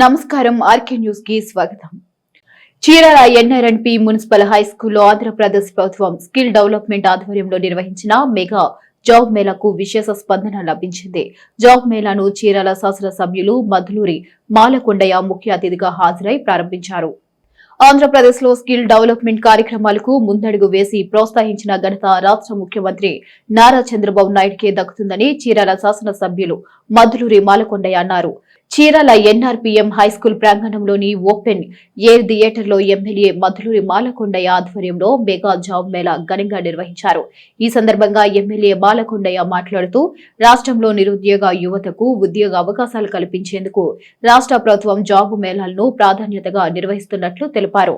నమస్కారం RK news కి స్వాగతం. చీరాల ఎన్ఆర్ఎన్పి మున్సిపల్ హై స్కూల్లో ఆంధ్రప్రదేశ్ ప్రభుత్వం స్కిల్ డెవలప్మెంట్ ఆధ్వర్యంలో నిర్వహించిన మెగా జాబ్ మేళాకు విశేష స్పందన లభించింది. జాబ్ మేళాను చీరాల శాసనసభ్యులు మధులూరి మాలకొండయ్య ముఖ్య అతిథిగా హాజరై ప్రారంభించారు. ఆంధ్రప్రదేశ్ లో స్కిల్ డెవలప్మెంట్ కార్యక్రమాలకు ముందడుగు వేసి ప్రోత్సహించిన ఘనత రాష్ట్ర ముఖ్యమంత్రి నారా చంద్రబాబు నాయుడుకే దక్కుతుందని చీరాల శాసనసభ్యులు మధులూరి మాలకొండయ్య అన్నారు. చీరాల ఎన్ఆర్పీఎం హైస్కూల్ ప్రాంగణంలోని ఓపెన్ ఎయిర్ థియేటర్లో ఎమ్మెల్యే మధులూరి మాలకొండయ్య ఆధ్వర్యంలో మెగా జాబ్ మేళా ఘనంగా నిర్వహించారు. ఈ సందర్భంగా ఎమ్మెల్యే మాలకొండయ్య మాట్లాడుతూ రాష్ట్రంలో నిరుద్యోగ యువతకు ఉద్యోగ అవకాశాలు కల్పించేందుకు రాష్ట్ర ప్రభుత్వం జాబ్ మేళాలను ప్రాధాన్యతగా నిర్వహిస్తున్నట్లు తెలిపారు.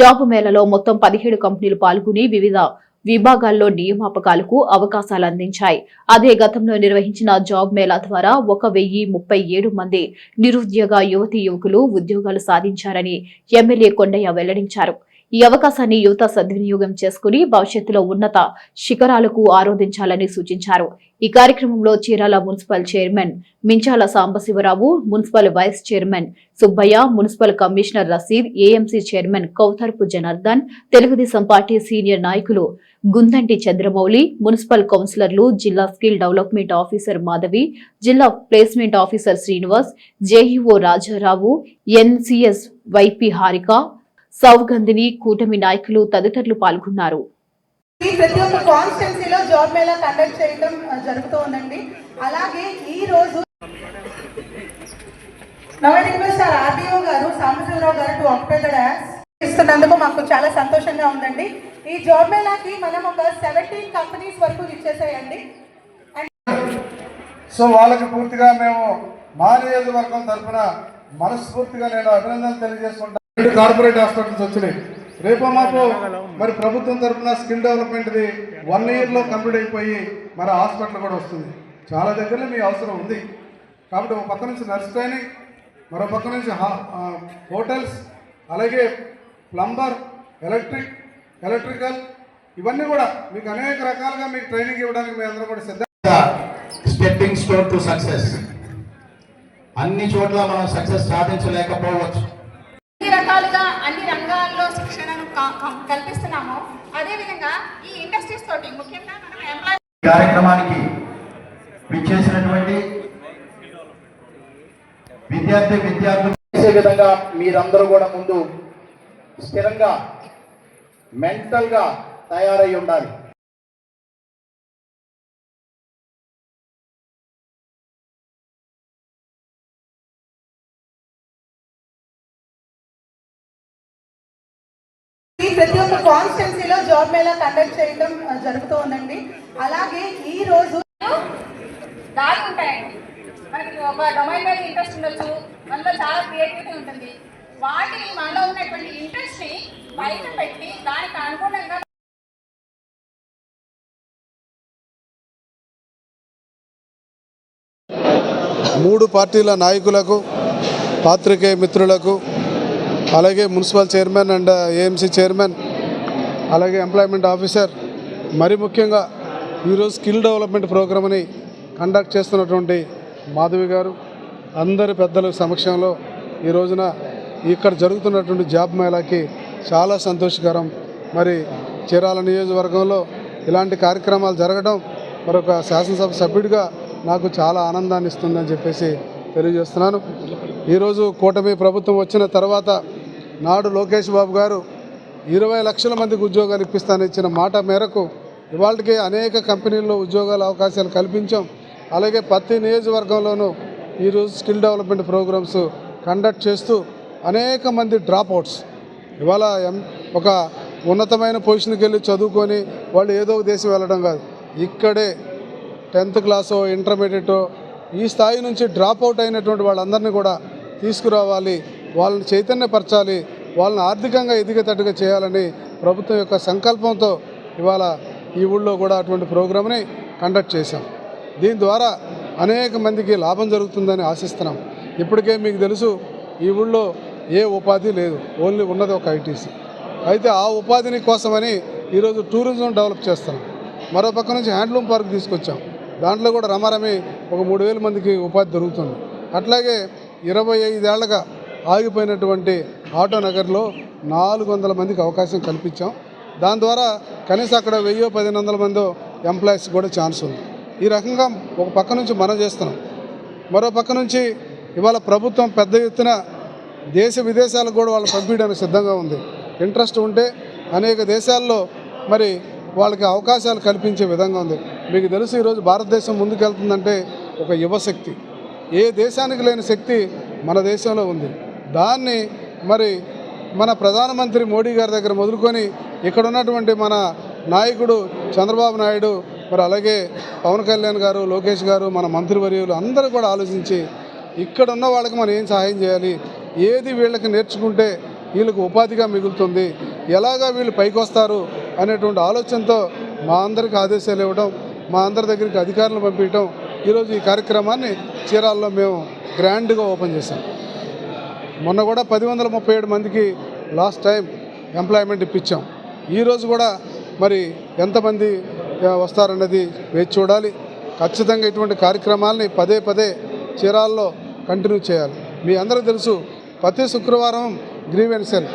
జాబ్ మేళాలో మొత్తం 17 కంపెనీలు పాల్గొని వివిధ విభాగాల్లో నియామకాలకు అవకాశాలు అందించాయి. అదే గతంలో నిర్వహించిన జాబ్ మేళా ద్వారా 1037 మంది నిరుద్యోగ యువతీ యువకులు ఉద్యోగాలు సాధించారని ఎమ్మెల్యే కొండయ్య వెల్లడించారు. ఈ అవకాశాన్ని యువత సద్వినియోగం చేసుకుని భవిష్యత్తులో ఉన్నత శిఖరాలకు ఆరోధించాలని సూచించారు. ఈ కార్యక్రమంలో Chirala municipal chairman Minchala Sambasivarao, municipal vice chairman Subbaiah, municipal commissioner Rasheed, AMC chairman Kautharpu Janardhan, Telugu Desam party senior నాయకులు గుందంటి చంద్రమౌళి, మున్సిపల్ కౌన్సిలర్లు, జిల్లా స్కిల్ డెవలప్మెంట్ ఆఫీసర్ మాధవి, జిల్లా placement officer Srinivas, JEO Rajarao, NCS YP Harika, Saugandhini, కూటమి నాయకులు తదితరులు పాల్గొన్నారు. ప్రతి ఒక్క కాన్స్టిట్యున్సీలో జాబ్ మేళా కండక్ట్ చేయడం జరుగుతూ ఉందండి. అలాగే ఈ రోజు ఆర్డీఓ గారు సాంబశివరావు గారు టు ఆక్యుపై ద డాష్ ఇస్తున్నందుకు మాకు చాలా సంతోషంగా ఉందండి. ఈ జాబ్ మేళాకి మనం ఒక 17 కంపెనీస్ వరకు ఇచ్చేసాయండి. సో వాళ్ళకి పూర్తిగా మేము మా నియోజకవర్గం తరఫున మనస్ఫూర్తిగా నేను అభినందనలు తెలియజేసుకుంటాను. కార్పొరేట్ హాస్పిటల్స్ వచ్చినాయి. రేపో మాకు మరి ప్రభుత్వం తరఫున స్కిల్ డెవలప్మెంట్ది 1 ఇయర్లో కంప్లీట్ అయిపోయి మరి హాస్పిటల్ కూడా వస్తుంది. చాలా దగ్గరలో మీ అవసరం ఉంది. కాబట్టి ఒక పక్క నుంచి నర్స్ ట్రైనింగ్, మరో పక్క నుంచి హోటల్స్, అలాగే ప్లంబర్, ఎలక్ట్రికల్ ఇవన్నీ కూడా మీకు అనేక రకాలుగా మీకు ట్రైనింగ్ ఇవ్వడానికి మీ అందరూ కూడా సిద్ధంగా. Stepping stone to success. అన్ని చోట్ల మనం సక్సెస్ సాధించలేకపోవచ్చు. అన్ని రకాలుగా అన్ని రంగాల్లో శిక్షణను కల్పిస్తున్నాము. అదేవిధంగా ఈ ఇండస్ట్రీస్ తోటి ముఖ్యంగా మనం ఎంప్లాయ్ కార్యక్రమానికి విచ్చేసినటువంటి విద్యార్థులు చేసే విధంగా మీరందరూ కూడా ముందు స్థిరంగా మెంటల్గా తయారై ఉండాలి. ప్రతి ఒక్క కాన్స్టిట్యున్సీలో జాబ్ మేళా కండక్ట్ చేయడం జరుగుతూ ఉందండి. అలాగే ఈ రోజు దారి ఉంటాయండి. మనకి ఒక డొమైన్ మీద ఇంట్రెస్ట్ ఉండొచ్చు, మనలో చాలా క్రియేటివిటీ ఉంటుంది. వాటిని మనలో ఉన్నటువంటి ఇంట్రెస్ట్ని బయట పెట్టి దానికి అనుగుణంగా మూడు పార్టీల నాయకులకు, పాత్రికేయ మిత్రులకు, అలాగే municipal chairman and AMC chairman, అలాగే ఎంప్లాయ్మెంట్ ఆఫీసర్, మరి ముఖ్యంగా ఈరోజు స్కిల్ డెవలప్మెంట్ ప్రోగ్రామ్ని కండక్ట్ చేస్తున్నటువంటి మాధవి గారు, అందరి పెద్దల సమక్షంలో ఈ రోజున ఇక్కడ జరుగుతున్నటువంటి జాబ్ మేళాకి చాలా సంతోషకరం. మరి చీరాల నియోజకవర్గంలో ఇలాంటి కార్యక్రమాలు జరగడం మరొక శాసనసభ సభ్యుడిగా నాకు చాలా ఆనందాన్ని ఇస్తుందని చెప్పేసి తెలియజేస్తున్నాను. ఈరోజు కూటమి ప్రభుత్వం వచ్చిన తర్వాత నాడు లోకేష్ బాబు గారు 20 లక్షల మందికి ఉద్యోగాలు ఇప్పిస్తానని ఇచ్చిన మాట మేరకు ఇవాళకి అనేక కంపెనీల్లో ఉద్యోగాల అవకాశాలు కల్పించాం. అలాగే ప్రతి నియోజకవర్గంలోనూ ఈరోజు స్కిల్ డెవలప్మెంట్ ప్రోగ్రామ్స్ కండక్ట్ చేస్తూ అనేక మంది డ్రాప్ అవుట్స్ ఇవాళ ఒక ఉన్నతమైన పొజిషన్కి వెళ్ళి చదువుకొని వాళ్ళు ఏదో ఒక దేశం వెళ్ళడం కాదు, ఇక్కడే 10th క్లాసో ఇంటర్మీడియటో ఈ స్థాయి నుంచి డ్రాప్ అవుట్ అయినటువంటి వాళ్ళందరినీ కూడా తీసుకురావాలి, వాళ్ళని చైతన్యపరచాలి, వాళ్ళని ఆర్థికంగా ఎదిగేటట్టుగా చేయాలని ప్రభుత్వం యొక్క సంకల్పంతో ఇవాళ ఈ ఊళ్ళో కూడా అటువంటి ప్రోగ్రామ్ని కండక్ట్ చేశాం. దీని ద్వారా అనేక మందికి లాభం జరుగుతుందని ఆశిస్తున్నాం. ఇప్పటికే మీకు తెలుసు ఈ ఊళ్ళో ఏ ఉపాధి లేదు, ఓన్లీ ఉన్నది ఒక ఐటీసీ. అయితే ఆ ఉపాధిని కోసమని ఈరోజు టూరిజం డెవలప్ చేస్తున్నాం. మరో పక్క నుంచి హ్యాండ్లూమ్ పార్క్ తీసుకొచ్చాం. దాంట్లో కూడా రమారమి ఒక 3000 మందికి ఉపాధి దొరుకుతుంది. అట్లాగే 25 ఏళ్లుగా ఆగిపోయినటువంటి ఆటో నగర్లో 400 మందికి అవకాశం కల్పించాం. దాని ద్వారా కనీసం అక్కడ 1000-1500 మంది ఎంప్లాయీస్ కూడా ఛాన్స్ ఉంది. ఈ రకంగా ఒక పక్క నుంచి మనం చేస్తున్నాం. మరో పక్క నుంచి ఇవాళ ప్రభుత్వం పెద్ద ఎత్తున దేశ విదేశాలకు కూడా వాళ్ళు పంపించడానికి సిద్ధంగా ఉంది. ఇంట్రెస్ట్ ఉంటే అనేక దేశాల్లో మరి వాళ్ళకి అవకాశాలు కల్పించే విధంగా ఉంది. మీకు తెలుసు, ఈరోజు భారతదేశం ముందుకెళ్తుందంటే ఒక యువశక్తి. ఏ దేశానికి లేని శక్తి మన దేశంలో ఉంది. దాన్ని మరి మన ప్రధానమంత్రి మోడీ గారి దగ్గర మొదలుకొని ఇక్కడ ఉన్నటువంటి మన నాయకుడు చంద్రబాబు నాయుడు, మరి అలాగే పవన్ కళ్యాణ్ గారు, లోకేష్ గారు, మన మంత్రివర్యులు అందరూ కూడా ఆలోచించి ఇక్కడ ఉన్న వాళ్ళకి మనం ఏం సహాయం చేయాలి, ఏది వీళ్ళకి నేర్చుకుంటే వీళ్ళకి ఉపాధిగా మిగులుతుంది, ఎలాగా వీళ్ళు పైకి వస్తారు అనేటువంటి ఆలోచనతో మా అందరికి ఆదేశాలు ఇవ్వడం, మా అందరి దగ్గరికి అధికారులు పంపించడం, ఈరోజు ఈ కార్యక్రమాన్ని చీరాల్లో మేము గ్రాండ్గా ఓపెన్ చేశాం. మొన్న కూడా 1037 మందికి లాస్ట్ టైం ఎంప్లాయ్మెంట్ ఇప్పించాం. ఈరోజు కూడా మరి ఎంతమంది వస్తారన్నది వేచి చూడాలి. ఖచ్చితంగా ఇటువంటి కార్యక్రమాలని పదే పదే చీరాల్లో కంటిన్యూ చేయాలి. మీ అందరూ తెలుసు, ప్రతి శుక్రవారం గ్రీవెన్స్ సెల్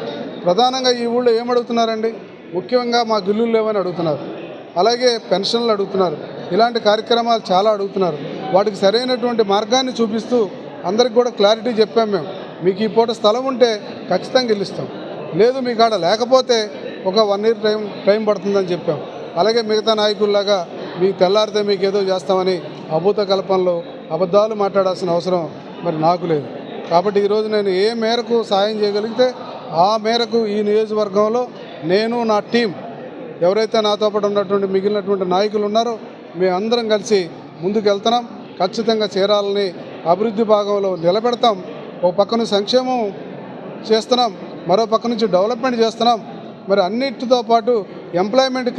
ప్రధానంగా ఈ ఊళ్ళో ఏమడుగుతున్నారండి, ముఖ్యంగా మా గిల్లులు లేవని అడుగుతున్నారు, అలాగే పెన్షన్లు అడుగుతున్నారు, ఇలాంటి కార్యక్రమాలు చాలా అడుగుతున్నారు. వాటికి సరైనటువంటి మార్గాన్ని చూపిస్తూ అందరికి కూడా క్లారిటీ చెప్పాం. మేము మీకు ఈ పూట స్థలం ఉంటే ఖచ్చితంగా గెలుస్తాం, లేదు మీకు ఆడ లేకపోతే ఒక 1 year టైం పడుతుందని చెప్పాం. అలాగే మిగతా నాయకుల్లాగా మీకు తెల్లారితే మీకు ఏదో చేస్తామని అభూత కల్పనలు అబద్ధాలు మాట్లాడాల్సిన అవసరం మరి నాకు లేదు. కాబట్టి ఈరోజు నేను ఏ మేరకు సాయం చేయగలిగితే ఆ మేరకు ఈ నియోజకవర్గంలో నేను, నా టీం, ఎవరైతే నాతో పాటు ఉన్నటువంటి మిగిలినటువంటి నాయకులు ఉన్నారో మేమందరం కలిసి ముందుకు వెళ్తున్నాం. ఖచ్చితంగా చీరాలని అభివృద్ధి భాగంలో నిలబెడతాం. ఒక పక్క నుంచి సంక్షేమం చేస్తున్నాం, మరో పక్క నుంచి డెవలప్మెంట్ చేస్తున్నాం. మరి అన్నిటితో పాటు ఎంప్లాయ్మెంట్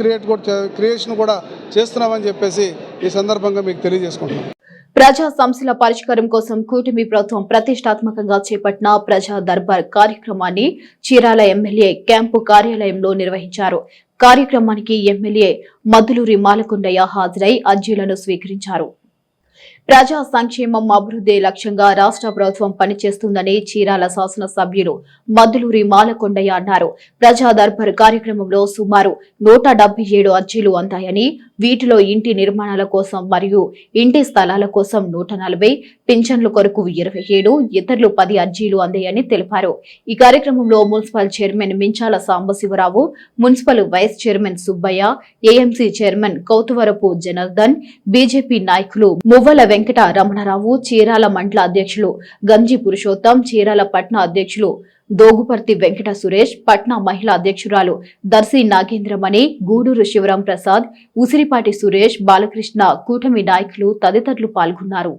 క్రియేషన్ కూడా చేస్తున్నామని చెప్పేసి ఈ సందర్భంగా మీకు తెలియజేసుకుంటున్నాం. ప్రజా సమస్యల పరిష్కారం కోసం కూటమి ప్రభుత్వం ప్రతిష్టాత్మకంగా చేపట్టిన ప్రజా దర్బార్ కార్యక్రమాన్ని చీరాల ఎమ్మెల్యే క్యాంపు కార్యాలయంలో నిర్వహించారు. కార్యక్రమానికి ఎమ్మెల్యే మద్దులూరి మాలకొండయ్య హాజరై అర్జీలను స్వీకరించారు. ప్రజా సంక్షేమం అభివృద్ధి లక్ష్యంగా రాష్ట్ర ప్రభుత్వం పనిచేస్తుందని చీరాల శాసనసభ్యులు మద్దులూరి మాలకొండయ్య అన్నారు. ప్రజా దర్బార్ కార్యక్రమంలో సుమారు 177 అర్జీలు అందాయని, వీటిలో ఇంటి నిర్మాణాల కోసం మరియు ఇంటి స్థలాల కోసం 140, పింఛన్ల కొరకు 27, ఇతరులు 10 అర్జీలు అందాయని తెలిపారు. ఈ కార్యక్రమంలో municipal chairman Minchala Sambasivarao, municipal vice chairman Subbaiah, AMC chairman Kauthuvarapu Janardhan, BJP నాయకులు మువ్వల వెంకట రమణారావు, చీరాల మండల అధ్యక్షులు గంజి పురుషోత్తం, చీరాల పట్న అధ్యక్షులు దోగుపర్తి వెంకట సురేష్, పట్నా మహిళా అధ్యక్షురాలు దర్శి నాగేంద్రమణి, గూడూరు శివరాం ప్రసాద్, ఉసిరిపాటి సురేష్, బాలకృష్ణ, కూటమి నాయకులు తదితరులు పాల్గొన్నారు.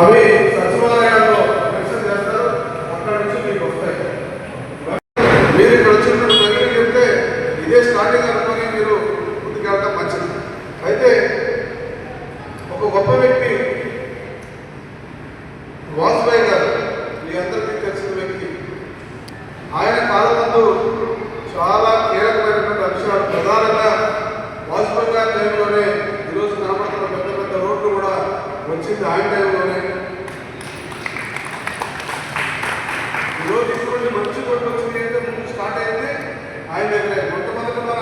అవి సచివాలయాల్లో మెన్షన్ చేస్తారు, అక్కడ నుంచి మీకు వస్తాయి. మీరు ఇక్కడ వచ్చినప్పుడు ప్రజలకు చెప్తే ఇదే స్టార్టింగ్ అనుకుని మీరు ముందుకెళ్ళడం మంచిది. అయితే ఒక గొప్ప వ్యక్తి వాజ్పేయి గారు, మీ అందరికీ తెలిసిన వ్యక్తి. ఆయన కాలంలో చాలా కీలకమైనటువంటి అంశాలు, ప్రధానంగా వాజ్పేయి గారి టైంలోనే ఈరోజు కనపడుతున్న పెద్ద పెద్ద రోడ్లు కూడా వచ్చింది ఆయన టైంలోనే. ఈరోజు ఇటువంటి మంచి రోడ్లు వచ్చింది అంటే ముందు స్టార్ట్ అయింది ఆయన దగ్గరే. మొట్టమొదటి మన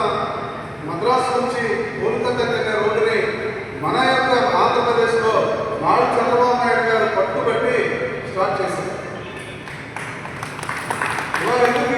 మద్రాసు నుంచి కోల్కతా దగ్గర రోడ్డుని మన యొక్క ఆంధ్రప్రదేశ్లో నాడు చంద్రబాబు నాయుడు గారు పట్టుబట్టి స్టార్ట్ చేశారు. ఇవాళ ఎందుకు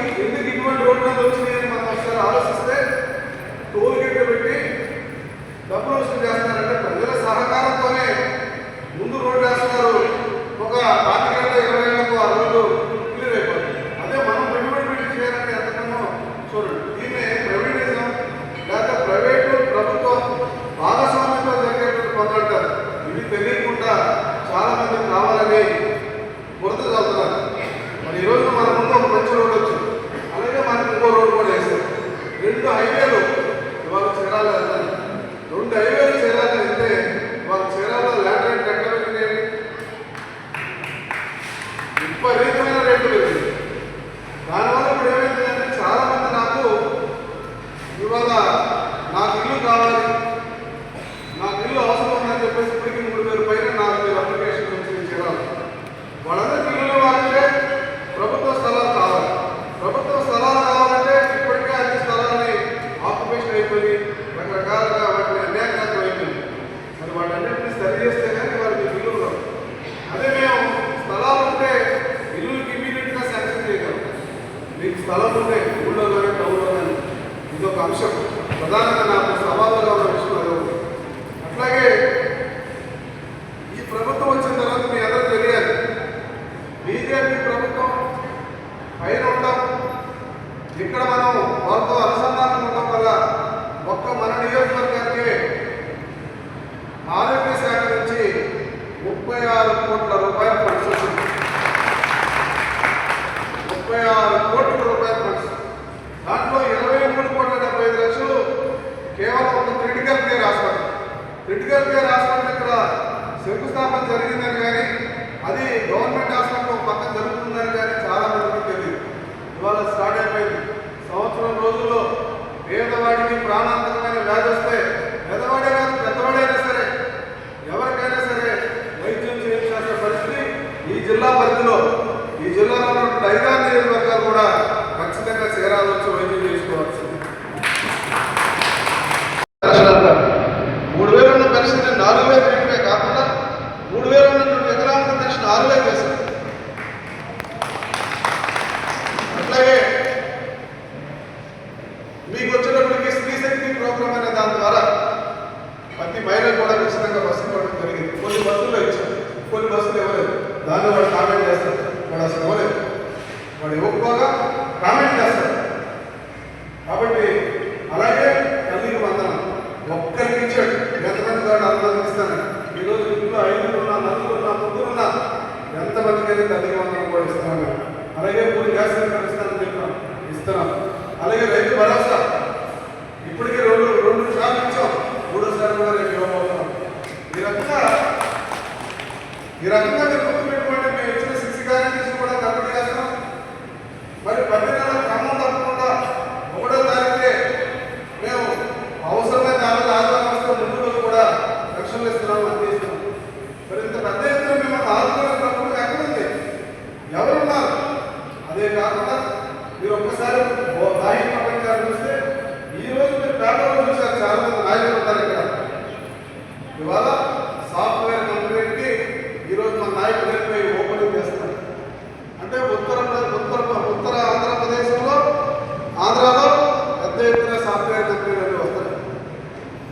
అంశం. ప్రధానంగా నాకు సవాళ్ళగా ఉన్న విషయం అది ఒకటి. అట్లాగే ఈ ప్రభుత్వం వచ్చిన తర్వాత మీ అందరూ తెలియాలి, బీజేపీ ప్రభుత్వం పైన ఉంటాం, ఇక్కడ మనం వాళ్ళతో అనుసంధానం ఉండడం వల్ల ఒక్క మన నియోజకవర్గానికి ఆరోగ్య శాఖ నుంచి 36 కోట్ల రూపాయల ఫండ్స్ వచ్చింది. 36 కోట్ల రూపాయల ఫండ్స్. దాంట్లో 23,75,00,000 కేవలం ఒక critical care hospital. Critical care hospital ఇక్కడ శంకుస్థాపన జరిగిందని కానీ, అది గవర్నమెంట్ హాస్పిటల్ ఒక పక్కన జరుగుతుందని కానీ చాలా మందికి తెలియదు. ఇవాళ స్టార్ట్ అయిపోయింది. సంవత్సరం రోజుల్లో పేదవాడికి ప్రాణాంతకమైన వ్యాధి వస్తే, పేదవాడే కాదు పెద్దవాడైనా సరే, ఎవరికైనా సరే వైద్యం చేయించాల్సిన పరిస్థితి ఈ జిల్లా పరిధిలో, ఈ జిల్లాలో ఉన్న 5 నియోజకవర్గాలు కూడా ఖచ్చితంగా చేరాల వచ్చి వైద్యం చేసుకోవాల్సింది. 3,000 ఉన్న పెన్షన్ 4,000 పెరిగితే కాకుండా 3,000 ఉన్నటువంటి వికలాంగుల పెన్షన్ 6,000 చేశారు. అట్లాగే మీకు వచ్చినప్పటికీ స్త్రీ శక్తి ప్రోగ్రామ్ అనే దాని ద్వారా ప్రతి మహిళ కూడా ఖచ్చితంగా బస్సు ఇవ్వడం జరిగింది. కొన్ని బస్సుల్లో ఇచ్చారు, కొన్ని బస్సులు ఇవ్వలేదు. దాన్ని వాడు కామెంట్ చేస్తారు, వాడు అసలు ఇవ్వలేదు, వాడు ఇవ్వకపోగా కామెంట్ చేస్తారు. కాబట్టి అలాగే తల్లికి వందనం ఒక్కరికి ఇచ్చాడు. ఎంతమంది వాడు అంతమందికి ఇస్తాను. ఈరోజు ఇంట్లో 5 ఉన్నా, 4 ఉన్నా, 3 ఉన్నా, ఎంతమందికైనా తల్లికి వందనం కూడా ఇస్తున్నాను. అలాగే 3 గ్యాస్ సిలిండర్ ఇస్తానని చెప్పాను, ఇస్తున్నాం. అలాగే రైతు భరోసా ఇప్పటికీ 2 సార్లు ఇచ్చాం, 3సారి కూడా రేపు ఇవ్వబోతున్నాం. ఈ రకంగా మీరు గుర్తుపెట్టుకోండి. మేము ఇచ్చిన 6 గ్యారెంటీస్ కూడా కంప్లీట్ చేస్తున్నాం. మరి 10 నెలల క్రమం తప్పకుండా 1వ తారీఖే మేము అవసరమైన ఆదాయం వస్తే ముందు రోజు కూడా రక్షణలు ఇస్తున్నాం, అందిస్తున్నాం. మరి ఇంత పెద్ద ఎత్తున మేము ఆదుకునే ప్రభుత్వం ఎక్కడుంది, ఎవరున్నారు? అదే కాకుండా మీరు ఒక్కసారి బాహ్య ప్రపంచాన్ని చూస్తే, ఈ రోజు మీరు పేపర్లో చూసారు, చాలా మంది నాయకులు ఉంటారు ఇక్కడ. ఇవాళ సాఫ్ట్వేర్ కంపెనీకి ఈరోజు మన నాయకులు వెళ్ళిపోయి ఓపెనింగ్ చేస్తున్నారు. అంటే ఉత్తర ఆంధ్రప్రదేశ్లో, ఆంధ్రాలో పెద్ద ఎత్తున సాఫ్ట్వేర్ కంపెనీలు వస్తాయి.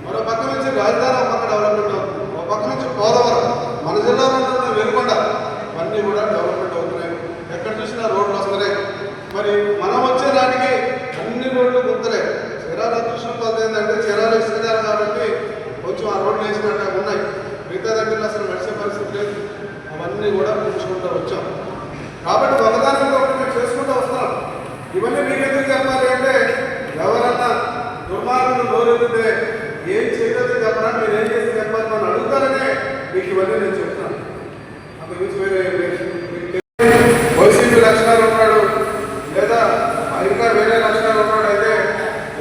మరో పక్క నుంచి రాజధాని ఒక పక్క డెవలప్మెంట్ అవుతుంది, ఒక పక్క నుంచి పోలవరం, మన జిల్లాలో ఉన్న వెలుగొండ, అన్నీ కూడా డెవలప్మెంట్ అవుతున్నాయి. ఎక్కడ చూసినా రోడ్లు వస్తున్నాయి. మరి మనం వచ్చే నాటికి అన్ని రోడ్లు గుర్తులే. చీరాల అదృష్టం కొద్ది ఏంటంటే చీరాలు ఇసుకదారు కాబట్టి కొంచెం ఆ రోడ్లు వేసినట్టు ఉన్నాయి. మిగతా దగ్గర అసలు నడిచే పరిస్థితి లేదు. అవన్నీ కూడా పుంచుకుంటూ వచ్చాం. కాబట్టి ఒకదాని మీద ఒకటి మేము చేసుకుంటూ వస్తున్నాం. ఇవన్నీ మీకు ఎందుకు చెప్పాలి అంటే, ఎవరన్నా దుర్మార్గులు నోరెత్తితే ఏం చేయలేదు చెప్పరా, మీరు ఏం చేసి చెప్పాలి మనం అడుగుతారనే మీకు ఇవన్నీ నేను చెప్తున్నాను. అంత గురించి వేరే వైసీపీ లక్షణాలు ఉన్నాడు, లేదా ఇంకా వేరే లక్షణాలు ఉన్నాడు అయితే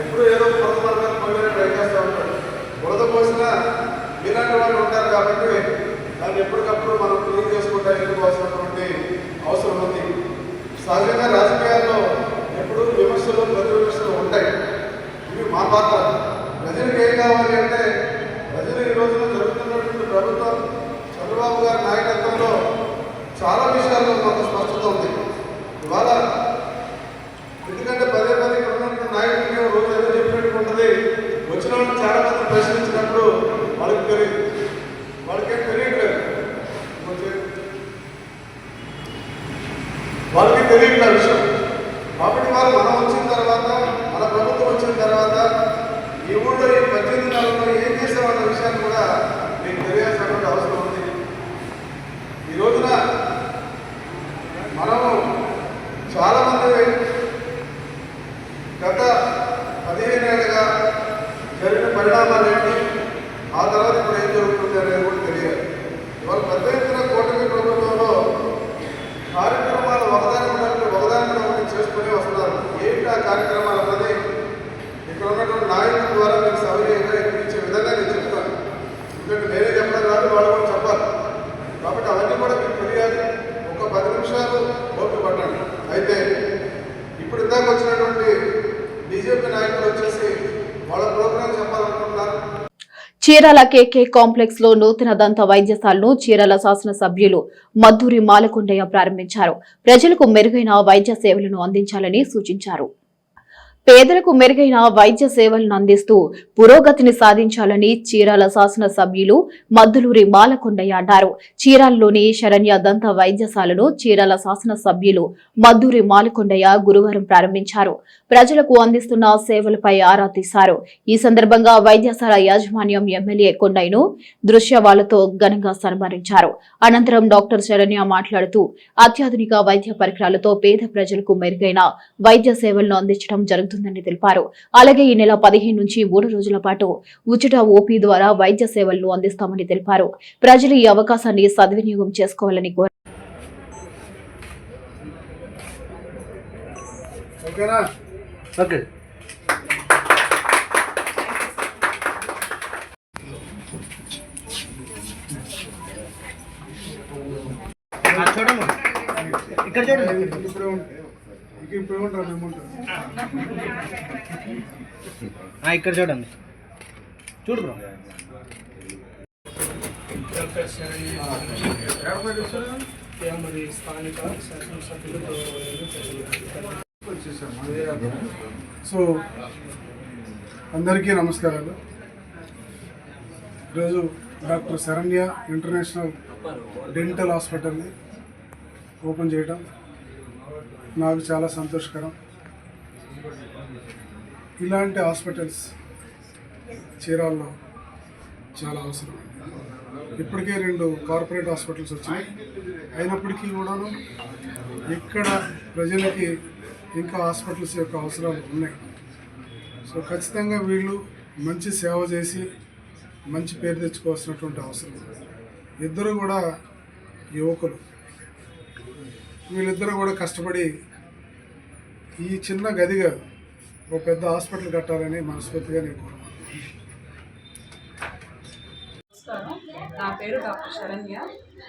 ఎప్పుడు ఏదో బురద మార్గాలు పోయినా ట్రై చేస్తూ ఉంటాడు. బురద పోసినా ఇలాంటి వాళ్ళు ఉంటారు కాబట్టి దాన్ని ఎప్పటికప్పుడు మనం క్లీన్ చేసుకుంటా వెళ్ళిపోవాల్సినటువంటి అవసరం ఉంది. సహజంగా రాజకీయాల్లో ఎప్పుడు విమర్శలు ప్రతి విమర్శలు ఉంటాయి. ఇవి మా పాత్ర. ప్రజలకు ఏం కావాలి అంటే, ప్రజలు ఈ రోజున జరుగుతున్నటువంటి ప్రభుత్వం చంద్రబాబు గారి నాయకత్వంలో చాలా విషయాల్లో కొంత స్పష్టత ఉంది. ఇవాళ ఎందుకంటే పదే ఇక్కడ ఉన్నటువంటి నాయకులకి రోజు ఏదో చెప్పినట్టు ఉంటుంది. వచ్చిన వాళ్ళు చాలా మంది ప్రశ్నించినప్పుడు వాళ్ళకి తెలియదు, వాళ్ళకేం తెలియట్లేదు, వాళ్ళకి తెలియట్లేదు విషయం. కాబట్టి వాళ్ళు మనం వచ్చిన తర్వాత, మన ప్రభుత్వం వచ్చిన తర్వాత ఈ ఊళ్ళో ఈ 18 నెలల్లో ఏం చేసామన్న విషయాన్ని కూడా మీకు తెలియాల్సినటువంటి అవసరం ఉంది. ఈ రోజున మనము చాలామంది గత 15 ఏళ్ళుగా జరిగిన పరిణామాలు ఏంటి, ఆ తర్వాత ఇప్పుడు ఏం జరుగుతుంది అనేది కూడా తెలియాలి. ఇవాళ పెద్ద ఎత్తున కూటమి ప్రభుత్వంలో కార్యక్రమాలు ఒకదాని ఒకటి చేసుకుని వస్తున్నారు. ఏంటి ఆ కార్యక్రమాలు అన్నది ఇక్కడ ఉన్నటువంటి నాయకుల ద్వారా మీకు సౌకర్యంగా ఇచ్చే విధంగా నేను చెప్తాను. ఎందుకంటే నేనే చెప్పడం కాదు, వాళ్ళు కూడా చెప్పాలి. కాబట్టి అవన్నీ కూడా మీకు తెలియాలి. ఒక 10 నిమిషాలు ఓపిక పట్టండి. అయితే ఇప్పుడు ఇందాక వచ్చినటువంటి బీజేపీ నాయకులు వచ్చేసి వాళ్ళ ప్రోగ్రాం చెప్పాలనుకుంటున్నారు. చీరాల కేకే కాంప్లెక్స్ లో నూతన దంత వైద్యశాలను చీరాల శాసనసభ్యులు మద్దూరి మాలకొండయ్య ప్రారంభించారు. ప్రజలకు మెరుగైన వైద్య సేవలను అందించాలని సూచించారు. పేదలకు మెరుగైన వైద్య సేవలను అందిస్తూ పురోగతిని సాధించాలని చీరాల శాసన సభ్యులు మద్దులూరి మాలకొండయ్య అన్నారు. చీరాలలోని శరణ్య దంత వైద్యశాలను చీరాల శాసన సభ్యులు మద్దూరి మాలకొండయ్య గురువారం ప్రారంభించారు. ప్రజలకు అందిస్తున్న సేవలపై ఆరా తీశారు. ఈ సందర్భంగా వైద్యశాల యాజమాన్యం ఎమ్మెల్యే కొండయ్యను దృశ్యవాళ్లతో ఘనంగా సన్మానించారు. అనంతరం డాక్టర్ శరణ్య మాట్లాడుతూ అత్యాధునిక వైద్య పరికరాలతో పేద ప్రజలకు మెరుగైన వైద్య సేవలను అందించడం జరుగుతుందని తెలిపారు. అలాగే ఈ నెల 15 నుంచి 3 రోజుల పాటు ఉచిత ఓపీ ద్వారా వైద్య సేవలను అందిస్తామని తెలిపారు. ప్రజలు ఈ అవకాశాన్ని సద్వినియోగం చేసుకోవాలని కోరారు. ఇక్కడ చూడండి, ఇక్కడ చూడండి, చూడు బ్రో. మరి స్థానిక శాసనసభ్యులతో సో అందరికీ నమస్కారాలు. ఈరోజు డాక్టర్ శరణ్య ఇంటర్నేషనల్ డెంటల్ హాస్పిటల్ని ఓపెన్ చేయడం నాకు చాలా సంతోషకరం. ఇలాంటి హాస్పిటల్స్ చీరాల్లో చాలా అవసరం. ఇప్పటికే 2 కార్పొరేట్ హాస్పిటల్స్ వచ్చినాయి. అయినప్పటికీ కూడాను ఇక్కడ ప్రజలకి ఇంకా హాస్పిటల్స్ యొక్క అవసరాలు ఉన్నాయి. సో ఖచ్చితంగా వీళ్ళు మంచి సేవ చేసి మంచి పేరు తెచ్చుకోవాల్సినటువంటి అవసరం. ఇద్దరు కూడా యువకులు. వీళ్ళిద్దరూ కూడా కష్టపడి ఈ చిన్న గదిగా ఒక పెద్ద హాస్పిటల్ కట్టాలని మనస్ఫూర్తిగా నేను కోరుకుంటున్నాను. నా పేరు డాక్టర్ శరణ్య.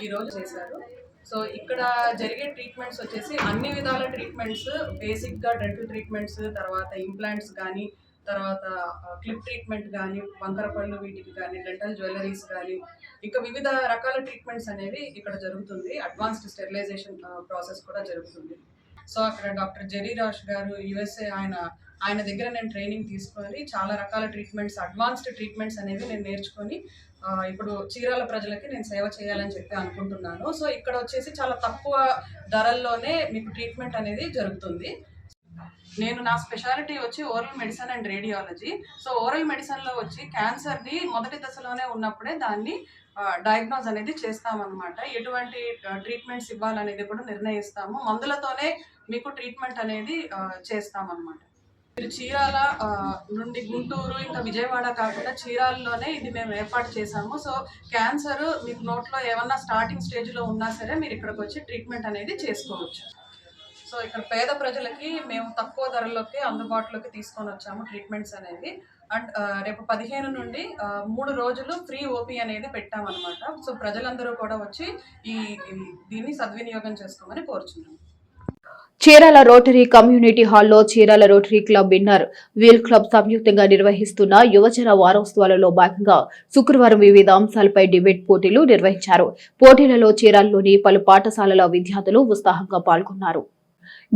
ఈరోజు చేశారు. సో ఇక్కడ జరిగే ట్రీట్మెంట్స్ వచ్చేసి అన్ని విధాల ట్రీట్మెంట్స్, బేసిక్గా డెంటల్ ట్రీట్మెంట్స్, తర్వాత ఇంప్లాంట్స్ కానీ, తర్వాత క్లిప్ ట్రీట్మెంట్ కానీ, వంకరపళ్ళు వీటికి కానీ, డెంటల్ జ్యువెలరీస్ కానీ, ఇంకా వివిధ రకాల ట్రీట్మెంట్స్ అనేవి ఇక్కడ జరుగుతుంది. అడ్వాన్స్డ్ స్టెరిలైజేషన్ ప్రాసెస్ కూడా జరుగుతుంది. సో అక్కడ డాక్టర్ జెరీ రాష్ గారు USA, ఆయన దగ్గర నేను ట్రైనింగ్ తీసుకొని చాలా రకాల ట్రీట్మెంట్స్, అడ్వాన్స్డ్ ట్రీట్మెంట్స్ అనేవి నేను నేర్చుకొని ఇప్పుడు చీరాల ప్రజలకి నేను సేవ చేయాలని చెప్పి అనుకుంటున్నాను. సో ఇక్కడ వచ్చేసి చాలా తక్కువ ధరల్లోనే మీకు ట్రీట్మెంట్ అనేది జరుగుతుంది. నేను నా స్పెషాలిటీ వచ్చి oral medicine and radiology. So oral మెడిసిన్లో వచ్చి క్యాన్సర్ని మొదటి దశలోనే ఉన్నప్పుడే దాన్ని డయాగ్నోజ్ అనేది చేస్తామన్నమాట. ఎటువంటి ట్రీట్మెంట్స్ ఇవ్వాలనేది కూడా నిర్ణయిస్తాము. మందులతోనే మీకు ట్రీట్మెంట్ అనేది చేస్తామన్నమాట. మీరు చీరాల నుండి గుంటూరు ఇంకా విజయవాడ కాకుండా చీరాలలోనే ఇది మేము ఏర్పాటు చేశాము. సో క్యాన్సర్ మీకు నోట్లో ఏమన్నా స్టార్టింగ్ స్టేజ్లో ఉన్నా సరే మీరు ఇక్కడికి వచ్చి ట్రీట్మెంట్ అనేది చేసుకోవచ్చు. సో ఇక్కడ పేద ప్రజలకి మేము తక్కువ ధరలోకి అందుబాటులోకి తీసుకొని వచ్చాము ట్రీట్మెంట్స్ అనేవి. అండ్ రేపు 15 నుండి 3 రోజులు ఫ్రీ ఓపీ అనేది పెట్టామన్నమాట. సో ప్రజలందరూ కూడా వచ్చి దీన్ని సద్వినియోగం చేసుకోమని కోరుచున్నాము. చీరాల రోటరీ కమ్యూనిటీ హాల్లో Chirala rotary club inner wheel club సంయుక్తంగా నిర్వహిస్తున్న యువజన వారోత్సవాలలో భాగంగా శుక్రవారం వివిధ అంశాలపై డిబేట్ పోటీలు నిర్వహించారు. పోటీలలో చీరాలలోని పలు పాఠశాలల విద్యార్థులు ఉత్సాహంగా పాల్గొన్నారు.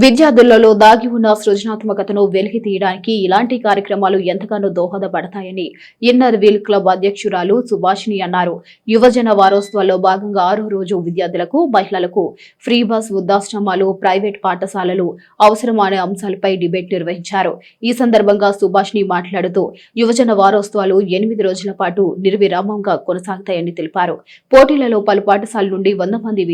విద్యార్థులలో దాగి ఉన్న సృజనాత్మకతను వెలికి తీయడానికి ఇలాంటి కార్యక్రమాలు ఎంతగానో దోహదపడతాయని ఇన్నర్ వీల్ క్లబ్ అధ్యక్షురాలు సుభాషిణి అన్నారు. యువజన వారోత్సవాల్లో భాగంగా 6వ రోజు విద్యార్థులకు, మహిళలకు ఫ్రీ బస్, వృద్ధాశ్రమాలు, ప్రైవేట్ పాఠశాలలు అవసరమా అనే అంశాలపై డిబేట్ నిర్వహించారు. ఈ సందర్భంగా సుభాషిణి మాట్లాడుతూ యువజన వారోత్సవాలు 8 రోజుల పాటు నిర్విరామంగా కొనసాగుతాయని తెలిపారు. పోటీలలో పలు పాఠశాలల నుండి 100 మంది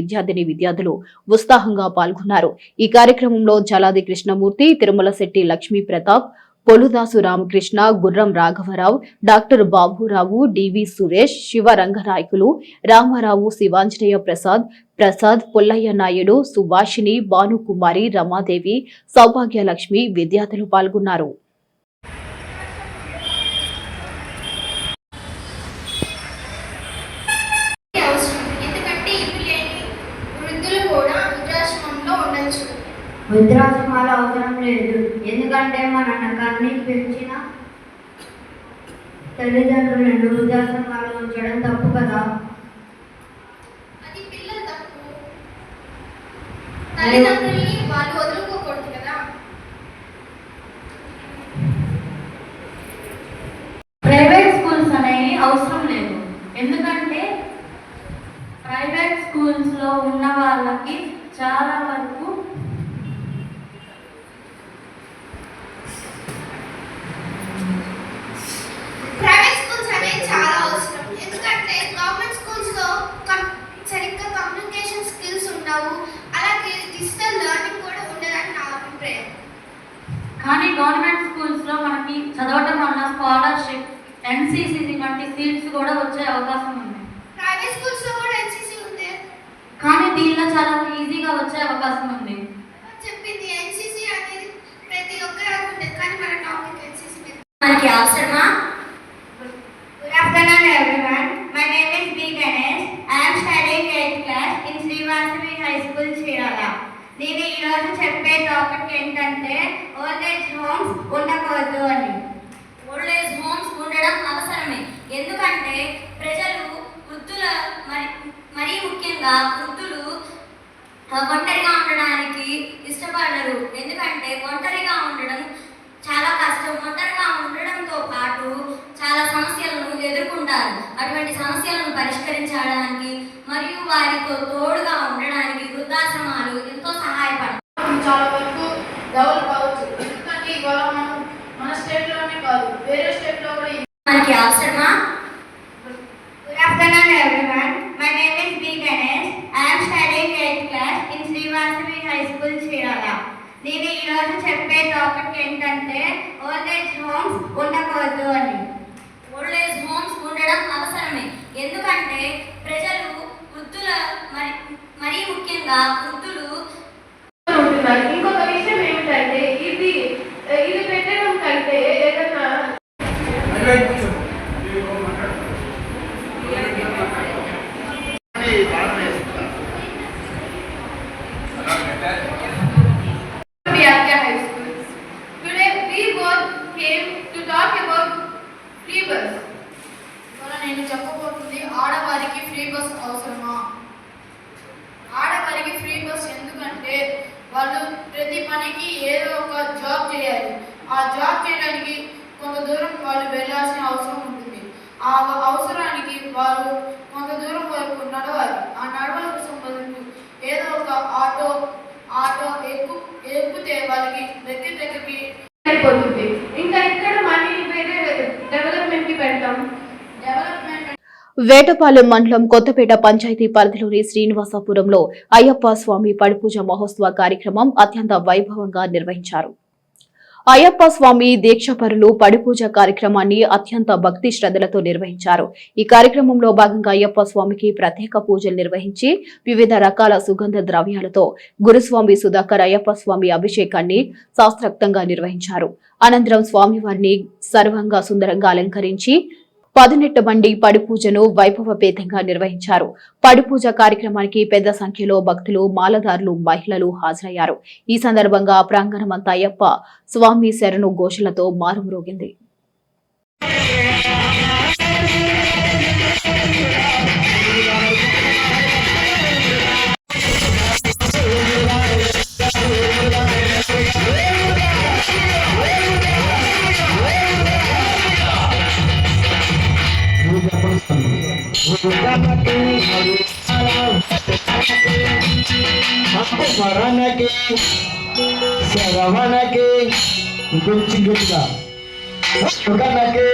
విద్యార్థులు ఉత్సాహంగా పాల్గొన్నారు. ఈ కార్యక్రమంలో జలాది కృష్ణమూర్తి, తిరుమల శెట్టి లక్ష్మీ ప్రతాప్, పొలుదాసు రామకృష్ణ, గుర్రం రాఘవరావు, డాక్టర్ బాబురావు, డివి సురేష్, శివ రంగనాయకులు, రామారావు, శివాంజనేయ ప్రసాద్, పుల్లయ్య నాయుడు, సుభాషిణి, భానుకుమారి, రమాదేవి, సౌభాగ్యలక్ష్మి విద్యార్థులు పాల్గొన్నారు. వృద్ధాశ్రమాలు అవసరం లేదు. ఎందుకంటే మన కన్నీ పెంచిన తల్లిదండ్రులను వృద్ధాశ్రమాలు ఉంచడం తప్పు కదా. అది పిల్లల తప్పు. తల్లిదండ్రుల్ని వాళ్ళు వదులుకోకూడదు కదా. ఎందుకంటే ప్రైవేట్ స్కూల్స్లో ఉన్న వాళ్ళకి చాలా వరకు ప్రైవేట్ స్కూల్స్ అనేవి చాలా అవసరం. ఎందుకంటే గవర్నమెంట్ స్కూల్స్లో సరిగ్గా కమ్యూనికేషన్ స్కిల్స్ ఉండవు, అలాగే డిజిటల్ లెర్నింగ్ కూడా ఉండదని నా అభిప్రాయం. కానీ గవర్నమెంట్ స్కూల్స్లో మనకి చదవటం వల్ల స్కాలర్షిప్, ఎన్సీసీ వంటి సీట్స్ కూడా వచ్చే అవకాశం ఉంది. ప్రైవేట్ స్కూల్స్లో కూడా ఎన్సీసీ ఉంది, కానీ దీనిలో చాలా ఈజీగా వచ్చే అవకాశం ఉంది. చెప్పింది ఎన్సీసీ అనేది ప్రతి ఒక్కరు అనుకుంటుంది, కానీ మన టాపిక్ ఎన్సీసీ మీద మనకి అవసరమా? Good afternoon everyone. My name is B. Ganesh. I am studying 8th class in Srivasavi High School, Chirala. నేను ఈరోజు చెప్పే టాపిక్ ఏంటంటే ఓల్డ్ ఏజ్ హోమ్స్ ఉండకూడదు అని. ఓల్డ్ ఏజ్ హోమ్స్ ఉండడం అవసరమే. ఎందుకంటే ప్రజలు వృద్ధుల మరీ ముఖ్యంగా వృద్ధులు ఒంటరిగా ఉండడానికి ఇష్టపడరు. ఎందుకంటే ఒంటరిగా ఉండడం చాలా కష్టం. ఒంటరిగా ఉండడంతో పాటు చాలా సమస్యలను ఎదుర్కొంటారు. అటువంటి సమస్యలను పరిష్కరించడానికి మరియు వారితో తోడుగా ఉండడానికి వృద్ధాశ్రమాలు ఎంతో సహాయపడతాయి. చాలా వరకు డెవలప్ అవ్వచ్చు. ఎందుకంటే ఇవాళ మనం మన స్టేట్లోనే కాదు, వేరే స్టేట్లో కూడా మనకి అవసరమా? Good afternoon everyone. My name is B. Ganesh. I am studying 8th class in Srivasavi High School, Chirala. నేను ఈరోజు చెప్పే టాపిక్ ఏంటంటే ఓల్డ్ ఏజ్ హోమ్స్ ఉండకూడదు అని. ఓల్డ్ ఏజ్ హోమ్స్ ఉండడం అవసరమే. ఎందుకంటే ప్రజలు వృద్ధుల మరీ ముఖ్యంగా వృద్ధులు ఉంటున్నారు. ఇంకొక విషయం ఏమిటంటే ఇది పెట్టడం కంటే ఏదైనా High School. Today we both came to talk about free bus. నేను చెప్పబోతుంది ఆడవారికి ఫ్రీ బస్ అవసరమా? ఆడవారికి ఫ్రీ బస్ ఎందుకంటే వాళ్ళు ప్రతి పనికి ఏదో ఒక జాబ్ చేయాలి. ఆ జాబ్ చేయడానికి కొంత దూరం వాళ్ళు వెళ్ళాల్సిన అవసరం ఉంటుంది. ఆ అవసరానికి వారు కొంత దూరం వరకు నడవాలి. ఆ నడవాల్సిన వరకు ఏదో ఒక ఆటో ఎక్కితే వాళ్ళకి దగ్గరికి అయిపోతుంది. ఇంకా ఇక్కడ మనీ వేరే డెవలప్మెంట్కి పెడతాం. వేటపాలెం మండలం కొత్తపేట పంచాయతీ పరిధిలోని శ్రీనివాసపురంలో అయ్యప్ప స్వామి పడిపూజ మహోత్సవ కార్యక్రమం అత్యంత వైభవంగా నిర్వహించారు. అయ్యప్ప స్వామి దీక్షపరులు పడిపూజ కార్యక్రమాన్ని అత్యంత భక్తి శ్రద్ధలతో నిర్వహించారు. ఈ కార్యక్రమంలో భాగంగా అయ్యప్ప స్వామికి ప్రత్యేక పూజలు నిర్వహించి వివిధ రకాల సుగంధ ద్రవ్యాలతో గురుస్వామి సుధాకర్ అయ్యప్ప స్వామి అభిషేకాన్ని శాస్త్రోక్తంగా నిర్వహించారు. అనంతరం స్వామివారిని సర్వంగా సుందరంగా అలంకరించి పదునెట్టు బండి పడిపూజను వైభవపేతంగా నిర్వహించారు. పడిపూజ కార్యక్రమానికి పెద్ద సంఖ్యలో భక్తులు, మాలదారులు, మహిళలు హాజరయ్యారు. ఈ సందర్భంగా ప్రాంగణమంతా అయ్యప్ప స్వామి శరణు ఘోషలతో మారుమ్రోగింది. స్మరణకి శ్రవణకి ఇంకొంచెం గట్టిగా స్మరణకి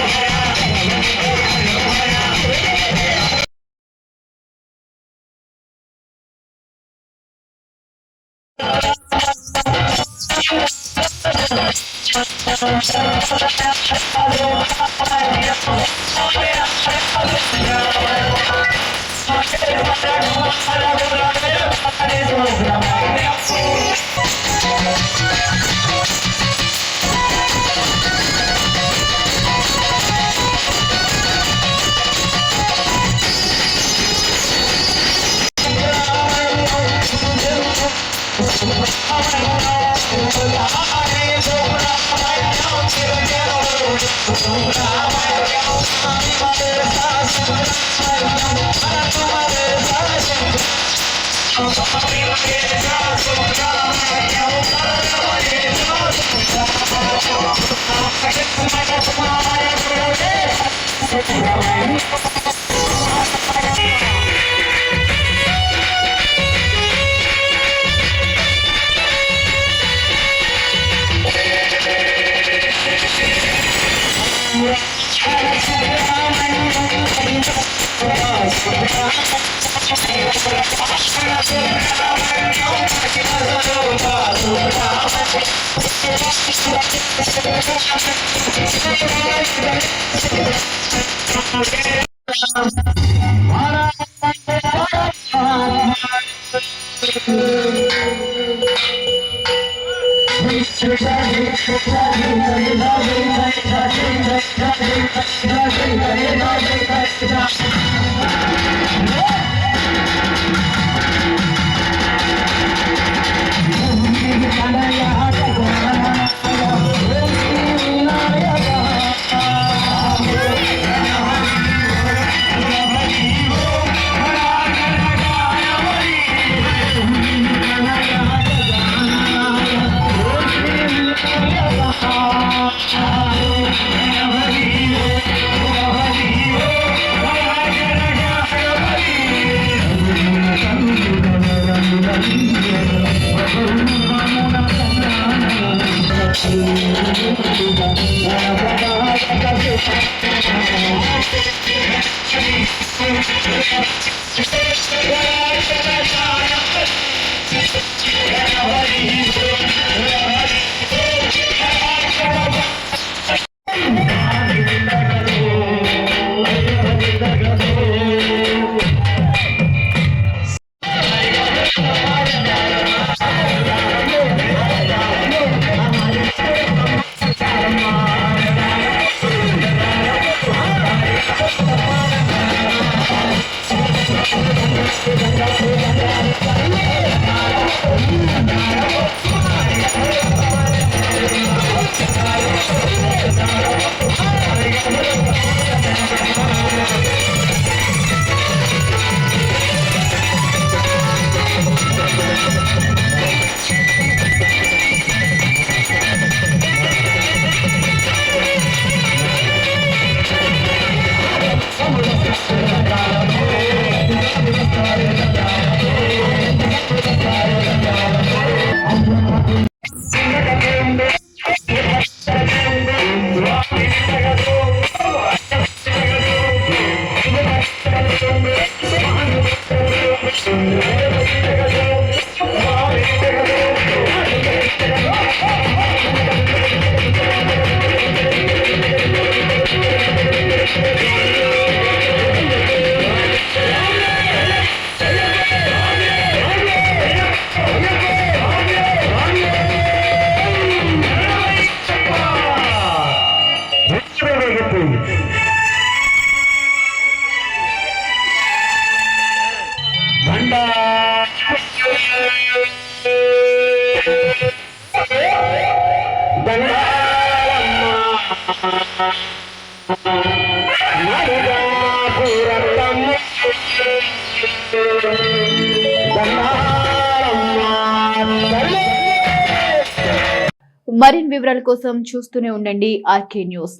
Thank you. మరిన్ని వివరాల కోసం చూస్తూనే ఉండండి ఆర్కే న్యూస్.